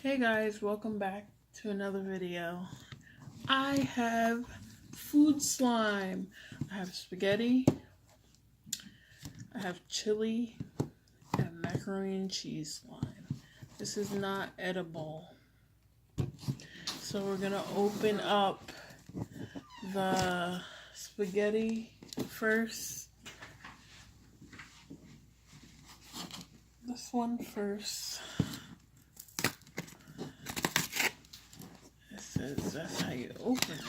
Hey guys, welcome back to another video. I have food slime. I have spaghetti, I have chili, and macaroni and cheese slime. This is not edible. So we're gonna open up the spaghetti first. This one first. That's how you open it.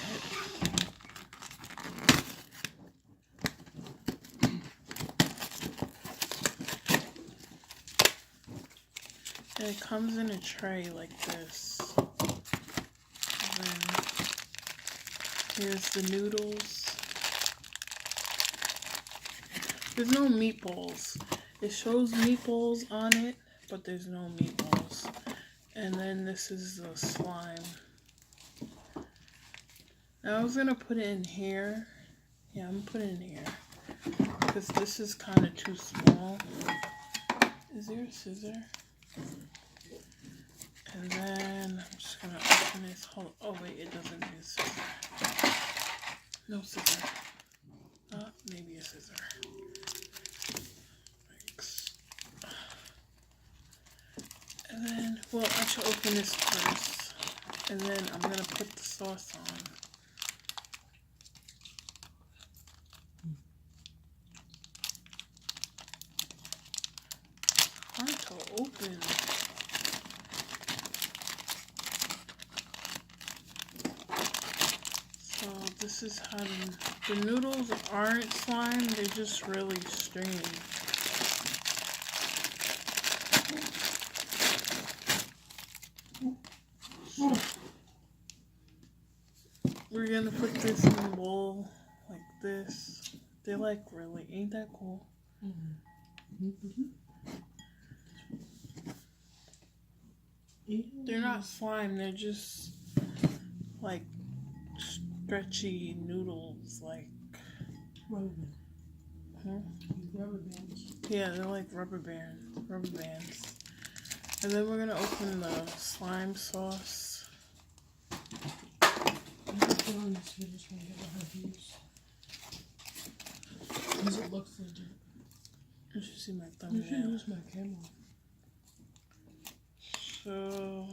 And it comes in a tray like this. And then here's the noodles. There's no meatballs. It shows meatballs on it, but there's no meatballs. And then this is the slime. Now I was gonna put it in here. Yeah, I'm gonna put it in here because this is kind of too small. Is there a scissor? And then I'm just gonna open this. Oh wait, it doesn't need a scissor. No scissor. Maybe a scissor. Thanks. And then, well, I should open this first. And then I'm gonna put the sauce on. Hard to open. So this is how the noodles aren't slime, they're just really stringy. We're gonna put this in a bowl like this. They're like really, ain't that cool? They're not slime, they're just like stretchy noodles, like rubber bands. Yeah, they're like rubber bands. And then we're gonna open the slime sauce. Because it looks legit. You should see my thumbnail. You should use my camera. So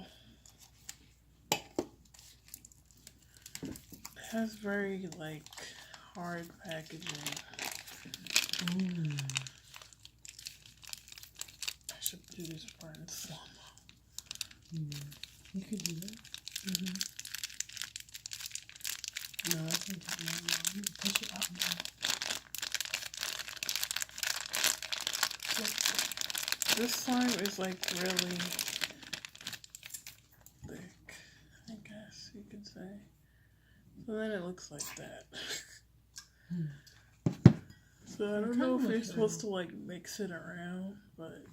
it has very like hard packaging. I should do this part in slow-mo. You could do that. No, I think it's not. Push it out now. This slime is like really thick, I guess you could say. So then it looks like that. So I don't know if you're supposed to like mix it around, but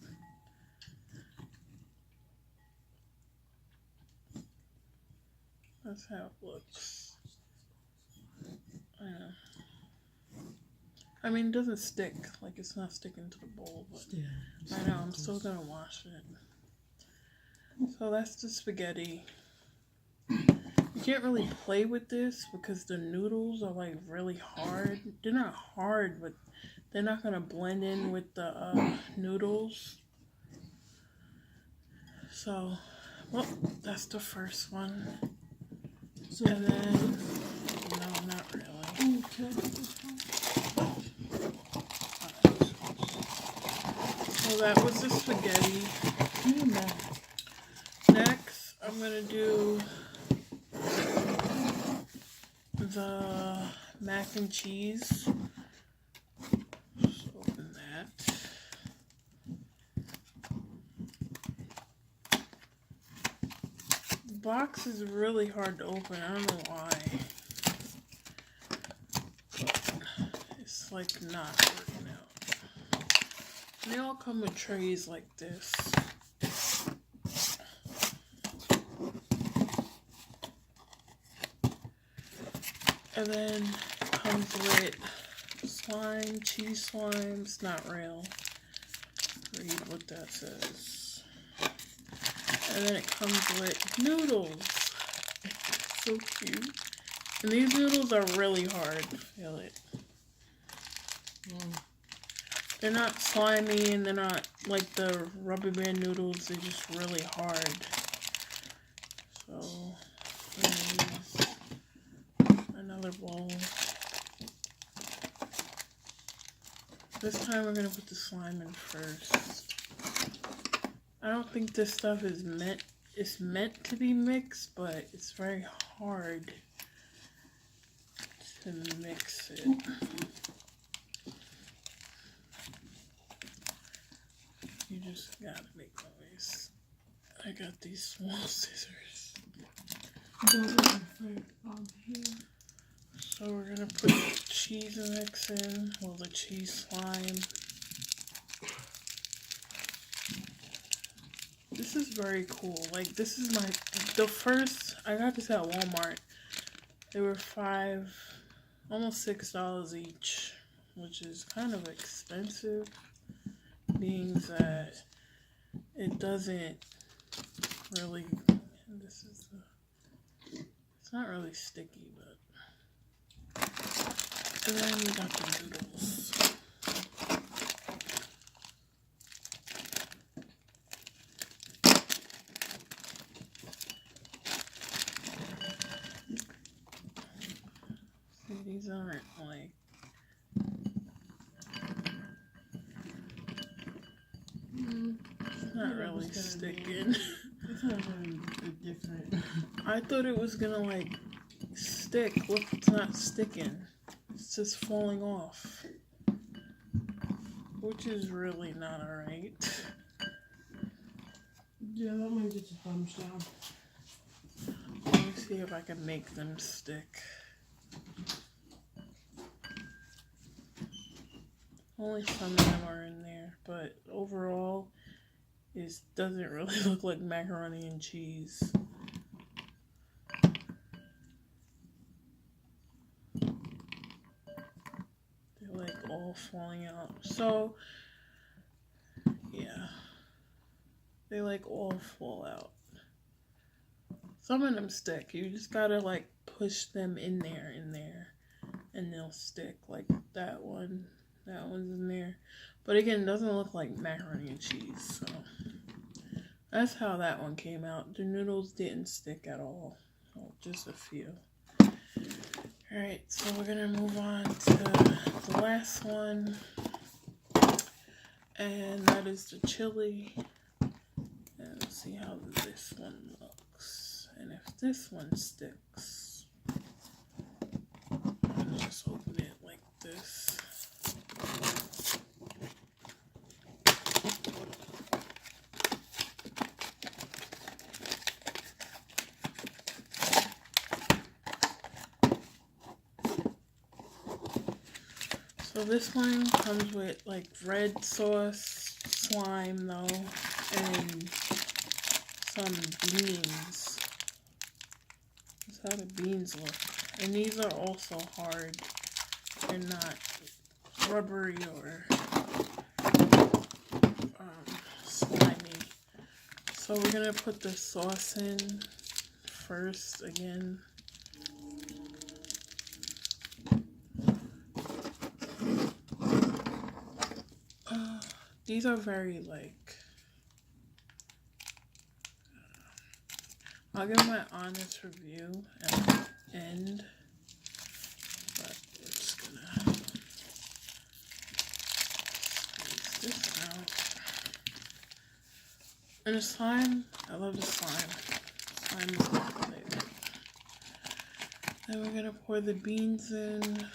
that's how it looks. I mean, it doesn't stick, like it's not sticking to the bowl, but I know, I'm still gonna wash it. So that's the spaghetti. You can't really play with this because the noodles are like really hard. They're not hard, but they're not gonna blend in with the noodles. So, well, that's the first one. And then, no, not really. So that was the spaghetti. Next, I'm gonna do the mac and cheese. Just open that. The box is really hard to open. I don't know why. But it's like not working out. They all come with trays like this. And then comes with slime, cheese slime. It's not real. Read what that says. And then it comes with noodles. So cute. And these noodles are really hard. Feel it. They're not slimy and they're not like the rubber band noodles. They're just really hard. So, here's another bowl. This time we're gonna put the slime in first. I don't think this stuff is meant to be mixed, but it's very hard to mix it. You just gotta make noise. I got these small scissors. So we're gonna put the cheese mix in, well, the cheese slime. This is very cool. Like, this is I got this at Walmart. They were almost $6 each, which is kind of expensive, being that it doesn't really, it's not really sticky, but, and then we got the noodles. See, these aren't like, it's not really sticking. It's not really different. I thought it was gonna like stick. Look, it's not sticking. It's just falling off. Which is really not alright. Yeah, that might get your thumbs down. Let me see if I can make them stick. Only some of them are in there, but overall, it doesn't really look like macaroni and cheese. They're like all falling out. So, yeah. They like all fall out. Some of them stick. You just gotta like push them in there, and they'll stick. Like that one. That one's in there. But again, it doesn't look like macaroni and cheese. So that's how that one came out. The noodles didn't stick at all. Oh, just a few. Alright, so we're gonna move on to the last one. And that is the chili. And let's see how this one looks. And if this one sticks, I'll just open it like this. So this one comes with like red sauce, slime though, and some beans. That's how the beans look. And these are also hard. They're not rubbery or slimy. So we're gonna put the sauce in first again. These are very like, I'll give my honest review at the end, but we're just gonna squeeze this out. And the slime, I love the slime. Slime is my favorite. Then we're gonna pour the beans in.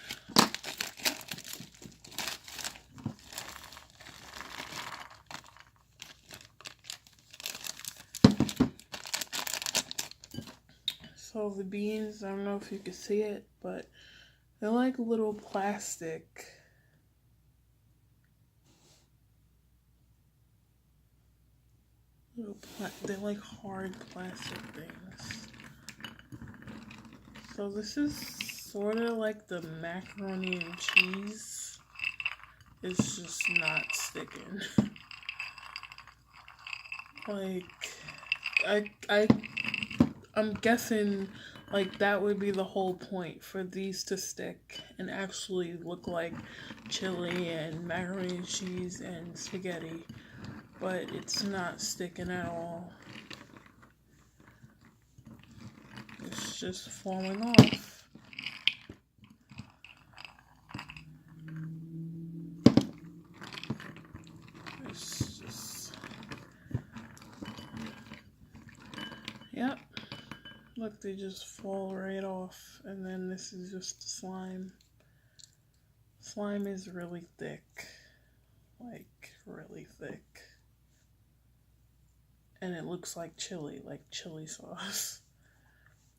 So the beans, I don't know if you can see it, but they're like little plastic. They're like hard plastic things. So this is sort of like the macaroni and cheese. It's just not sticking. Like, I'm guessing like that would be the whole point for these to stick and actually look like chili and macaroni and cheese and spaghetti, but it's not sticking at all. It's just falling off. It's just, yep. Look, they just fall right off. And then this is just the slime. Slime is really thick. Like, really thick. And it looks like chili sauce.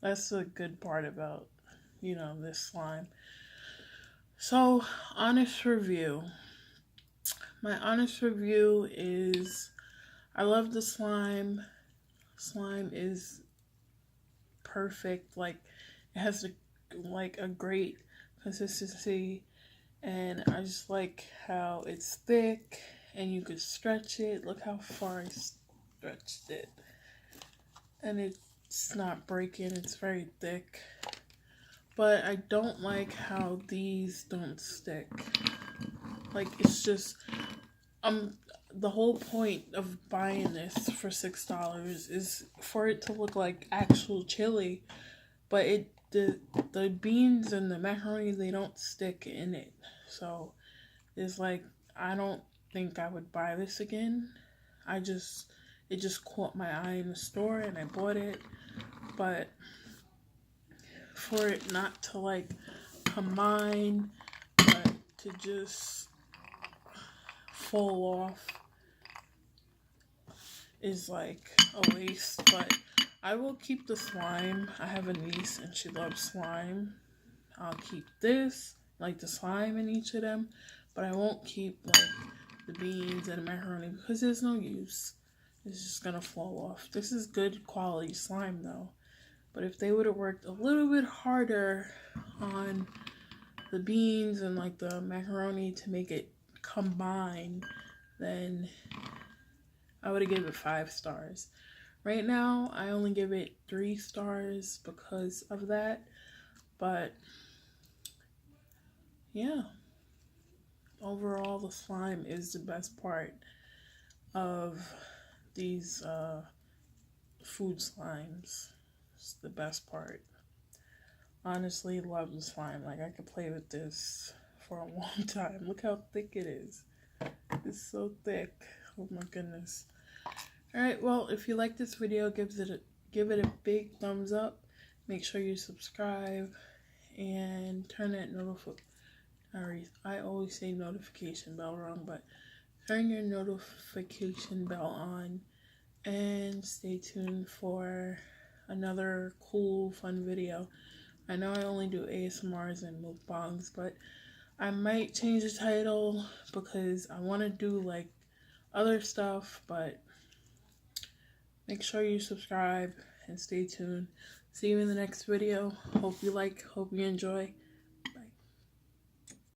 That's the good part about, this slime. So, honest review. My honest review is I love the slime. Slime is perfect. Like, it has a great consistency, and I just like how it's thick and you could stretch it. Look how far I stretched it, and it's not breaking. It's very thick, but I don't like how these don't stick. Like, it's just the whole point of buying this for $6 is for it to look like actual chili, but the beans and the macaroni, they don't stick in it. So it's like, I don't think I would buy this again. It just caught my eye in the store and I bought it, but for it not to like combine, but to just fall off is like a waste. But I will keep the slime. I have a niece and she loves slime. I'll keep this, like the slime in each of them, but I won't keep like the beans and the macaroni because there's no use. It's just gonna fall off. This is good quality slime though, but if they would have worked a little bit harder on the beans and like the macaroni to make it combine, then I would have given it 5 stars. Right now, I only give it 3 stars because of that. But yeah, overall, the slime is the best part of these food slimes. It's the best part. Honestly, love the slime. Like, I could play with this for a long time. Look how thick it is. It's so thick. Oh my goodness. Alright, well, if you like this video, give it a big thumbs up. Make sure you subscribe and turn that I always say notification bell wrong, but turn your notification bell on and stay tuned for another cool, fun video. I know I only do ASMRs and mukbangs, but I might change the title because I want to do like other stuff, but make sure you subscribe and stay tuned. See you in the next video. Hope you enjoy.